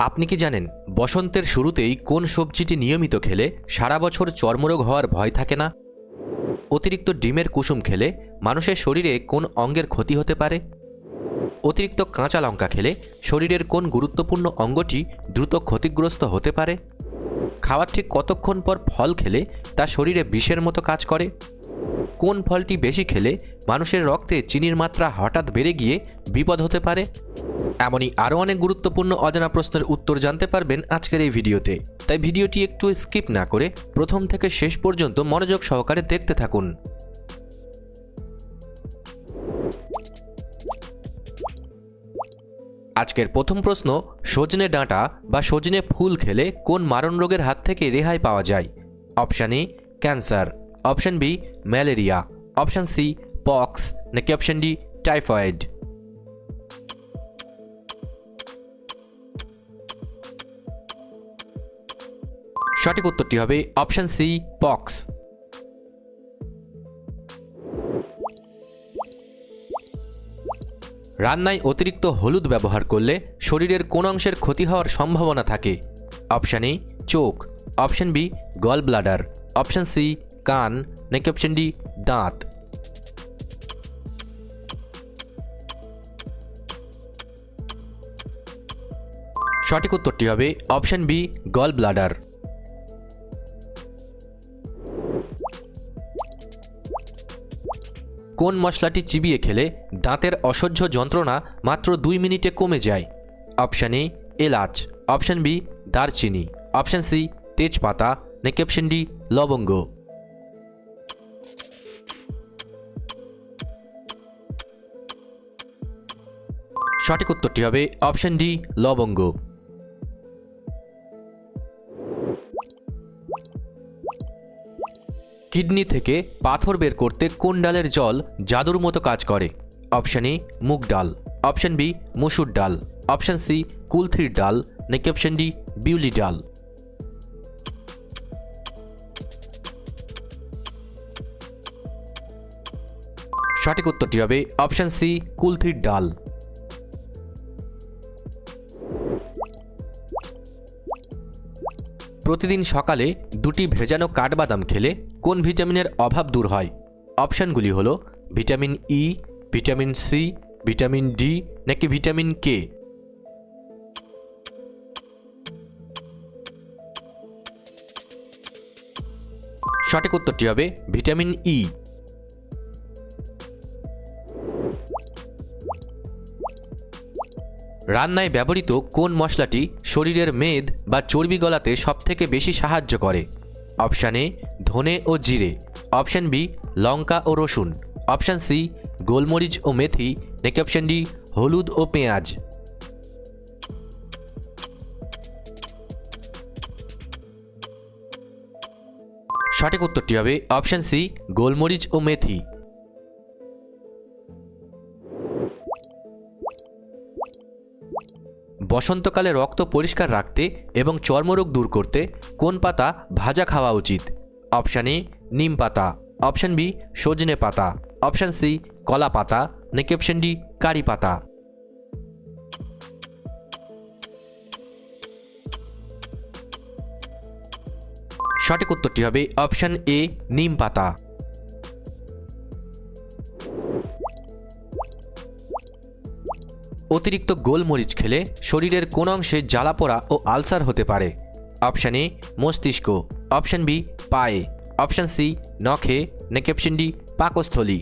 আপনি কি জানেন বসন্তের শুরুতেই কোন সবজিটি নিয়মিত খেলে সারা বছর চর্মরোগ হওয়ার ভয় থাকে না? অতিরিক্ত ডিমের কুসুম খেলে মানুষের শরীরে কোন অঙ্গের ক্ষতি হতে পারে? অতিরিক্ত কাঁচা লঙ্কা খেলে শরীরের কোন গুরুত্বপূর্ণ অঙ্গটি দ্রুত ক্ষতিগ্রস্ত হতে পারে? খাওয়ার ঠিক কতক্ষণ পর ফল খেলে তা শরীরে বিষের মতো কাজ করে? কোন ফলটি বেশি খেলে মানুষের রক্তে চিনির মাত্রা হঠাৎ বেড়ে গিয়ে বিপদ হতে পারে? এমনই আরও অনেক গুরুত্বপূর্ণ অজানা প্রশ্নের উত্তর জানতে পারবেন আজকের এই ভিডিওতে, তাই ভিডিওটি একটু স্কিপ না করে প্রথম থেকে শেষ পর্যন্ত মনোযোগ সহকারে দেখতে থাকুন। আজকের প্রথম প্রশ্ন, সজনে ডাঁটা বা সজনে ফুল খেলে কোন মারণ রোগের হাত থেকে রেহাই পাওয়া যায়? Option A cancer, option B malaria, option C pox, নাকি অপশান ডি টাইফয়েড? সঠিক উত্তরটি হবে অপশান সি পক্স। রান্নায় অতিরিক্ত হলুদ ব্যবহার করলে শরীরের কোন অংশের ক্ষতি হওয়ার সম্ভাবনা থাকে? অপশান এ চোখ, option B gall bladder, option C কান, নাকি অপশান ডি দাঁত? সঠিক উত্তরটি হবে অপশান বি গল ব্লাডার। কোন মশলাটি চিবিয়ে খেলে দাঁতের অসহ্য যন্ত্রণা মাত্র 2 মিনিটে কমে যায়? অপশান এ এলাচ, অপশান বি দারচিনি, অপশান সি তেজপাতা, নাকি অপশান ডি লবঙ্গ? সঠিক উত্তরটি হবে অপশান ডি লবঙ্গ। কিডনি থেকে পাথর বের করতে কোন ডালের জল জাদুর মতো কাজ করে? অপশান এ মুগ ডাল, অপশান বি মসুর ডাল, অপশান সি কুলথির ডাল, নাকি অপশান ডি বিউলি ডাল? সঠিক উত্তরটি হবে অপশান সি কুলথির ডাল। প্রতিদিন সকালে 2টি ভেজানো কাঠবাদাম খেলে কোন ভিটামিনের অভাব দূর হয়? অপশানগুলি হলো vitamin E, vitamin C, vitamin D, নাকি ভিটামিন কে? সঠিক উত্তরটি হবে ভিটামিন ই। রান্নায় ব্যবহৃত কোন মশলাটি শরীরের মেদ বা চর্বি গলাতে সবথেকে বেশি সাহায্য করে? অপশান এ ধনে ও জিরে, অপশান বি লঙ্কা ও রসুন, অপশান সি গোলমরিচ ও মেথি, নাকি অপশান ডি হলুদ ও পেঁয়াজ? সঠিক উত্তরটি হবে অপশান সি গোলমরিচ ও মেথি। বসন্তকালে রক্ত পরিষ্কার রাখতে এবং চর্মরোগ দূর করতে কোন পাতা ভাজা খাওয়া উচিত? অপশান এ নিম পাতা, অপশান বি সজনে পাতা, অপশান সি কলা পাতা, নাকি অপশান ডি কারি পাতা? সঠিক উত্তরটি হবে অপশান এ নিম পাতা। অতিরিক্ত গোলমরিচ খেলে শরীরের কোন অংশে জ্বালাপোড়া ও আলসার হতে পারে? অপশান এ মস্তিষ্ক, অপশান বি পায়ে, অপশান সি নখে, নাকি অপশান ডি পাকস্থলী?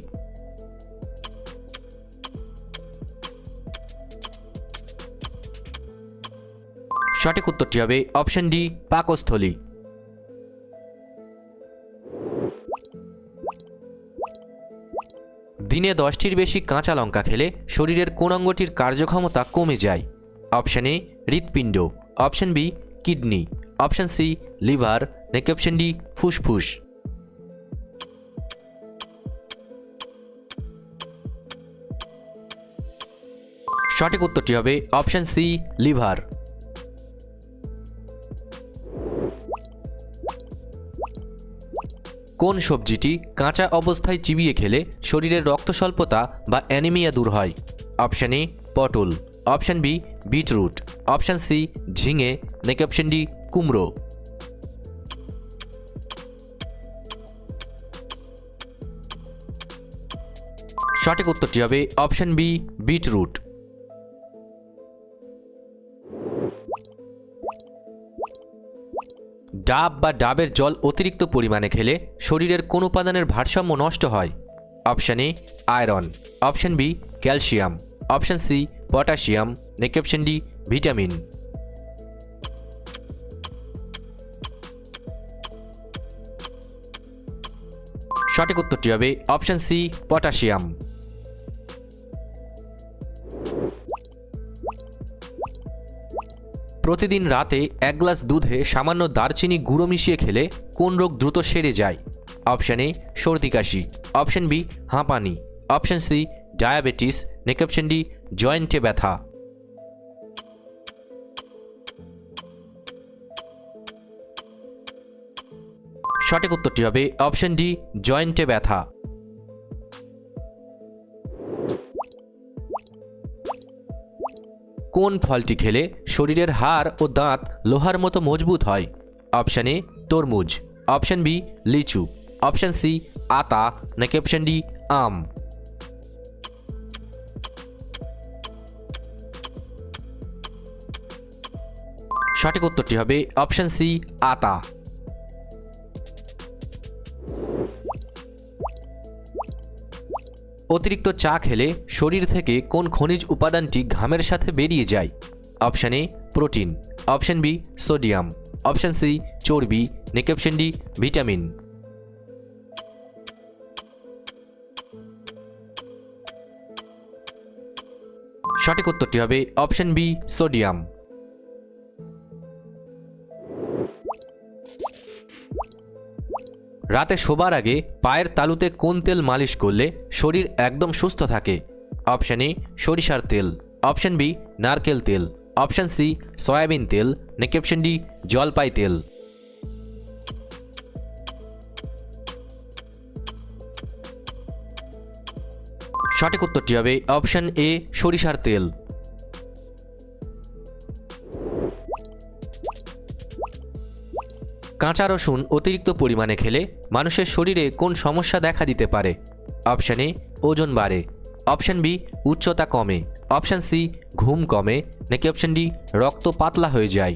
সঠিক উত্তরটি হবে অপশান ডি পাকস্থলী। দিনে 10টির বেশি কাঁচা লঙ্কা খেলে শরীরের কোন অঙ্গটির কার্যক্ষমতা কমে যায়? অপশান এ হৃৎপিণ্ড, option B kidney, option C liver, নাকি অপশান ডি ফুসফুস? সঠিক উত্তরটি হবে অপশান সি লিভার। কোন সবজিটি কাঁচা অবস্থায় চিবিয়ে খেলে শরীরের রক্ত স্বল্পতা বা অ্যানিমিয়া দূর হয়? অপশান এ পটল, option B beetroot, option C ঝিঙে, নাকি অপশান ডি কুমড়ো। সঠিক উত্তরটি হবে অপশান বি বিটরুট। ডাব বা ডাবের জল অতিরিক্ত পরিমাণে খেলে শরীরের কোন উপাদানের ভারসাম্য নষ্ট হয়? Option A iron, option B calcium, option C potassium, নাকি অপশান ডি ভিটামিন। সঠিক উত্তরটি হবে অপশান সি পটাশিয়াম। প্রতিদিন রাতে 1 গ্লাস দুধে সামান্য দারচিনি গুঁড়ো মিশিয়ে খেলে কোন রোগ দ্রুত সেরে যায়? অপশান এ সর্দি কাশি, অপশান বি হাঁপানি, অপশান সি ডায়াবেটিস, নাকি অপশান ডি জয়েন্টে ব্যথা। সঠিক উত্তরটি হবে অপশান ডি জয়েন্টে ব্যথা। কোন ফলটি খেলে শরীরের হাড় ও দাঁত লোহার মতো মজবুত হয়? অপশান এ তরমুজ, অপশান বি লিচু, অপশান সি আতা, নাকি অপশান ডি আম। সঠিক উত্তরটি হবে অপশান সি আতা। অতিরিক্ত চা খেলে শরীর থেকে কোন খনিজ উপাদানটি ঘামের সাথে বেরিয়ে যায়? Option A protein, option B sodium, option C চর্বি, নাকি অপশান ডি ভিটামিন। সঠিক উত্তরটি হবে অপশান বি সোডিয়াম। রাতে শোবার আগে পায়ের তালুতে কোন তেল মালিশ করলে শরীর একদম সুস্থ থাকে? অপশান এ সরিষার তেল, অপশান বি নারকেল তেল, অপশান সি সয়াবিন তেল, নাকি অপশান ডি জলপাই তেল। সঠিক উত্তরটি হবে অপশান এ সরিষার তেল। কাঁচা রসুন অতিরিক্ত পরিমাণে খেলে মানুষের শরীরে কোন সমস্যা দেখা দিতে পারে? অপশান এ ওজন বাড়ে, অপশান বি উচ্চতা কমে, অপশান সি ঘুম কমে, নাকি অপশান ডি রক্ত পাতলা হয়ে যায়।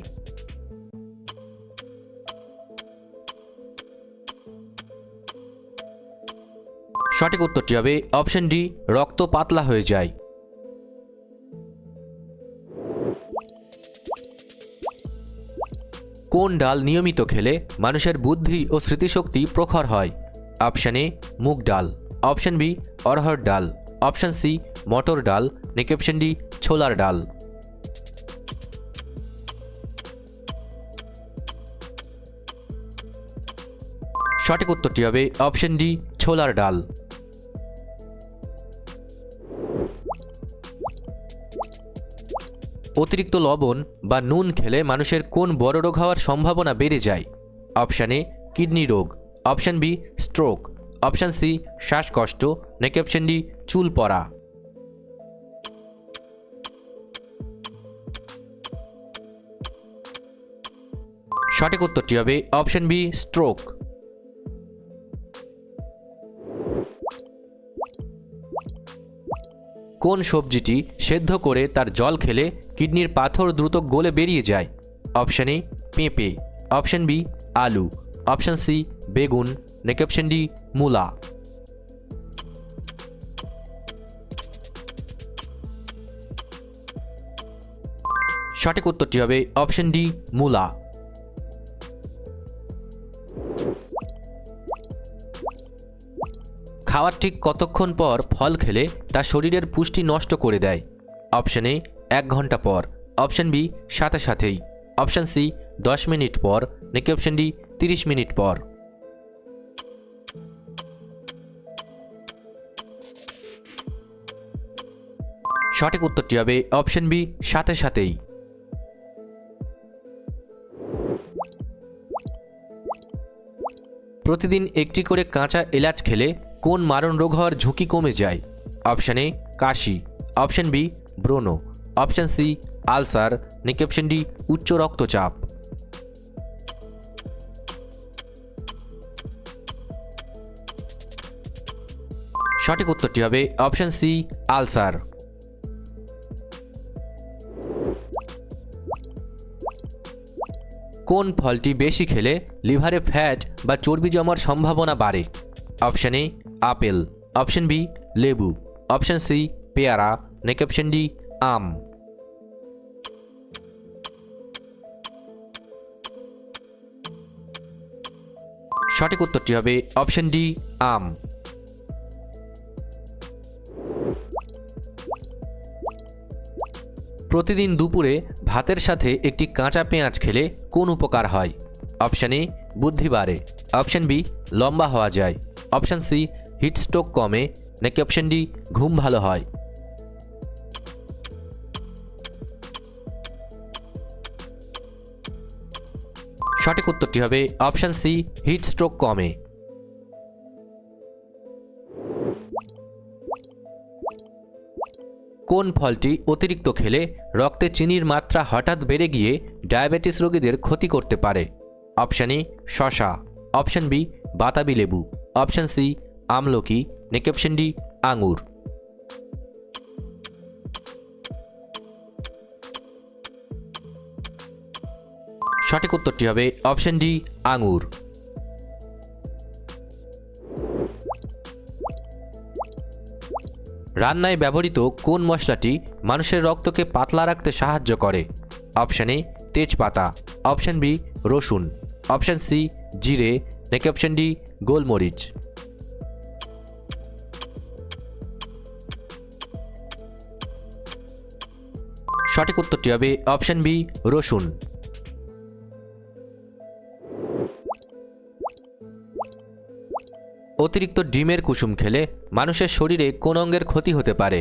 সঠিক উত্তরটি হবে অপশান ডি রক্ত পাতলা হয়ে যায়। কোন ডাল নিয়মিত খেলে মানুষের বুদ্ধি ও স্মৃতিশক্তি প্রখর হয়? অপশান এ মুগ ডাল, অপশান বি অড়হর ডাল, অপশান সি মটর ডাল, নাকি অপশান ডি ছোলার ডাল। সঠিক উত্তরটি হবে অপশান ডি ছোলার ডাল। অতিরিক্ত লবণ বা নুন খেলে মানুষের কোন বড় রোগ হওয়ার সম্ভাবনা বেড়ে যায়? অপশান এ কিডনি রোগ, option B stroke, option C শ্বাসকষ্ট, নাকি অপশান ডি চুল পড়া। সঠিক উত্তরটি হবে অপশান বি স্ট্রোক। কোন সবজিটি সেদ্ধ করে তার জল খেলে কিডনির পাথর দ্রুত গলে বেরিয়ে যায়? অপশান এ পেঁপে, অপশান বি আলু, অপশান সি বেগুন, নাকি অপশান ডি মূলা। সঠিক উত্তরটি হবে অপশান ডি মূলা। খাওয়ার ঠিক কতক্ষণ পর ফল খেলে তা শরীরের পুষ্টি নষ্ট করে দেয়? অপশান এ 1 ঘন্টা পর, অপশান বি সাথে সাথেই, অপশান সি 10 মিনিট পর, নাকি অপশান ডি 30 মিনিট পর। সঠিক উত্তরটি হবে অপশান বি সাথে সাথেই। প্রতিদিন একটি করে কাঁচা এলাচ খেলে কোন মারণ রোগ হওয়ার ঝুঁকি কমে যায়? অপশান এ কাশি, অপশান বি ব্রণ, অপশন সি আলসার, নাকি অপশন ডি উচ্চ রক্তচাপ। সঠিক উত্তরটি হবে অপশন সি আলসার। কোন ফলটি বেশি খেলে লিভারে ফ্যাট বা চর্বি জমার সম্ভাবনা বাড়ে? Option A apple, option B লেবু, অপশন সি পেয়ারা, নাকি অপশন ডি আম। সঠিক উত্তরটি হবে অপশন ডি আম। প্রতিদিন দুপুরে ভাতের সাথে একটি কাঁচা পেঁয়াজ খেলে কোন উপকার হয়? অপশন এ বুদ্ধি বাড়ে, অপশন বি লম্বা হওয়া যায়, অপশন সি হিটস্ট্রোক কমে, নাকি অপশন ডি ঘুম ভালো হয়। সঠিক উত্তরটি হবে অপশন সি হিটস্ট্রোক কমে। কোন ফলটি অতিরিক্ত খেলে রক্তে চিনির মাত্রা হঠাৎ বেড়ে গিয়ে ডায়াবেটিস রোগীদের ক্ষতি করতে পারে? অপশন এ শসা, অপশন বি বাতাবি লেবু, অপশন সি আমলকি, নাকি অপশন ডি আঙুর। সঠিক উত্তরটি হবে অপশন ডি আঙুর। রান্নায় ব্যবহৃত কোন মশলাটি মানুষের রক্তকে পাতলা রাখতে সাহায্য করে? অপশন এ তেজপাতা, অপশন বি রসুন, অপশন সি জিরে, নাকি অপশন ডি গোলমরিচ। সঠিক উত্তরটি হবে অপশন বি রসুন। অতিরিক্ত ডিমের কুসুম খেলে মানুষের শরীরে কোন অঙ্গের ক্ষতি হতে পারে?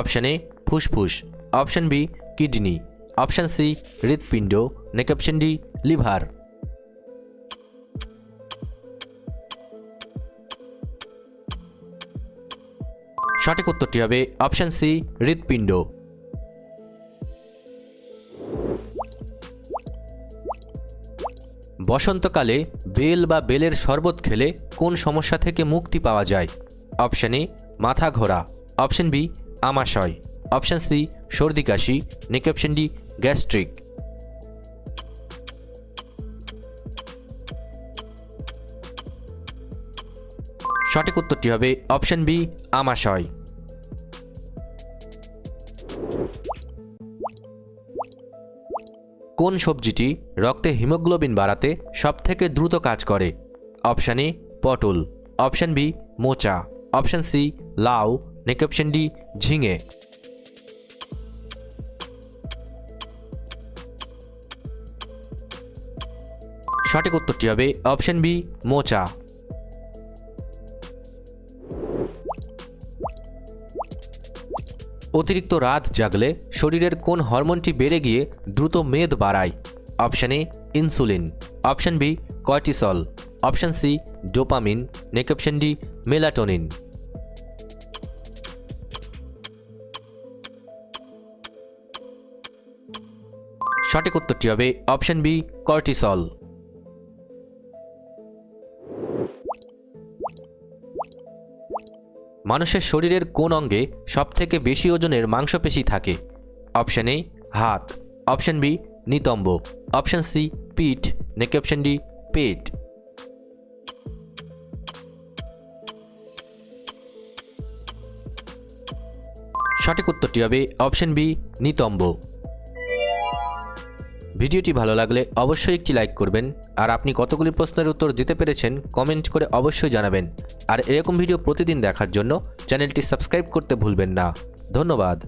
অপশন এ ফুসফুস, option B kidney, option C হৃৎপিণ্ড, নাকি অপশন ডি লিভার। সঠিক উত্তরটি হবে অপশন সি হৃৎপিণ্ড। বসন্তকালে বেল বা বেলের শরবত খেলে কোন সমস্যা থেকে মুক্তি পাওয়া যায়? অপশন এ মাথা ঘোরা, অপশন বি আমাশয়, অপশন সি সর্দি কাশি, নাকি অপশন ডি গ্যাস্ট্রিক। সঠিক উত্তরটি হবে অপশন বি আমাশয়। কোন সবজিটি রক্তে হিমোগ্লোবিন বাড়াতে সবথেকে দ্রুত কাজ করে? অপশন এ পটল, অপশন বি মোচা, অপশন সি লাউ, নাকি অপশন ডি ঝিঙে। সঠিক উত্তরটি হবে অপশন বি মোচা। অতিরিক্ত রাত জাগলে শরীরের কোন হরমোনটি বেড়ে গিয়ে দ্রুত মেদ বাড়ায়? Option A insulin, option B cortisol, option C dopamine, নাকি অপশন ডি মেলাটোনিন। সঠিক উত্তরটি হবে অপশন বি কর্টিসল। মানুষের শরীরের কোন অঙ্গে সবথেকে বেশি ওজনের মাংসপেশি থাকে? অপশন এ হাত, অপশন বি নিতম্ব, অপশন সি পিঠ, নাকি অপশন ডি পেট। সঠিক উত্তরটি হবে অপশন বি নিতম্ব। ভিডিওটি ভালো লাগলে অবশ্যই একটি লাইক করবেন, আর আপনি কতগুলি প্রশ্নের উত্তর দিতে পেরেছেন কমেন্ট করে অবশ্যই জানাবেন। আর এরকম ভিডিও প্রতিদিন দেখার জন্য চ্যানেলটি সাবস্ক্রাইব করতে ভুলবেন না। ধন্যবাদ।